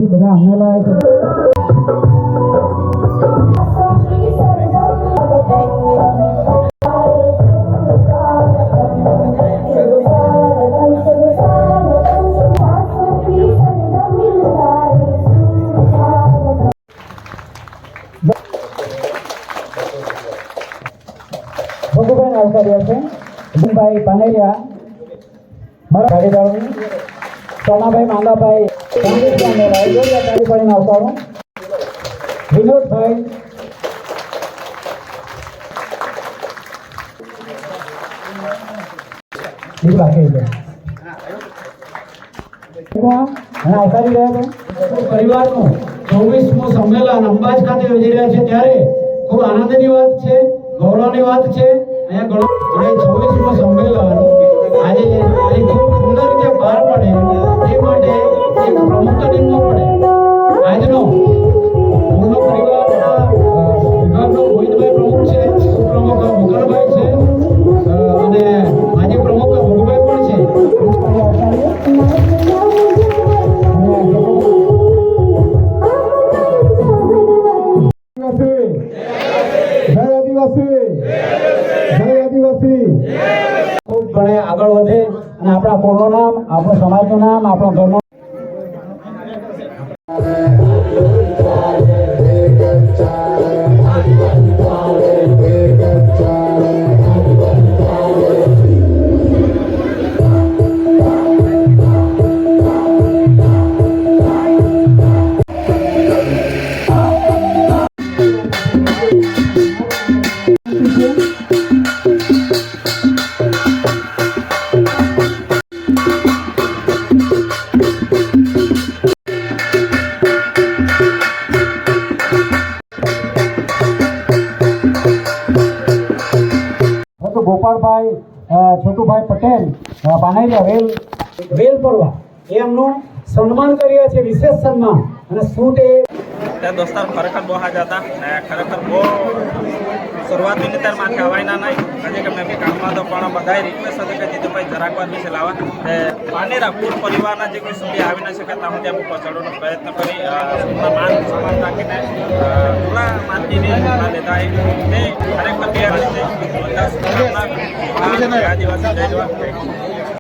બધા હમેલા ભગુભાઈ આવકાર્યા છે ભાઈ પાનેરિયા મારા ભાગીદારોની સોમાભાઈ માંદાભાઈ આવકારું વિનોદભાઈ આવકારી રહ્યા છે પરિવારનું 24મું સંમેલન અંબાજ ખાતે યોજી રહ્યા છે ત્યારે ખૂબ આનંદની વાત છે, ગૌરવની વાત છે. અહીંયા 24મું સંમેલન આજે ખૂબ સુંદર રીતે પાર પડે એ માટે એક પ્રમુખ નિમવો પડે. આજનો પૂર્ણ પરિવારના વિભાગનો ગોવિંદભાઈ પ્રમુખ છે, ઉપપ્રમુખ મુકરભાઈ છે અને આજે પ્રમુખ ભગુભાઈ પણ છે. ખૂબ ઘણે આગળ વધે અને આપણા કોણનું નામ, આપણું સમાજનું નામ, આપણો ઘરનું ગોપાલભાઈ છોટુભાઈ પટેલ પાનેરિયા વેલ પરવા એમનું સન્માન કરીએ છીએ, વિશેષ સન્માન. અને શૂટ એ દોસ્તાર ખરેખર બહુ હાજા હતા ને ખરેખર બહુ શરૂઆતની નીતર માથે હવાઈના નહીં હજી કે મેં બી કામમાં તો પણ બધાએ રિક્વેસ્ટ હતી કે જીતુભાઈ જરાક વાર વિશે લાવવા પાનેરા પૂર પરિવારના જે કોઈ સુધી આવી ન શકે ત્યાં સુધી પહોંચાડવાનો પ્રયત્ન કરી માન સન્માન રાખીને પૂરા માનજીને લેતા તે ખરેખર તૈયાર છે. બધા આદિવાસી જય જવાન.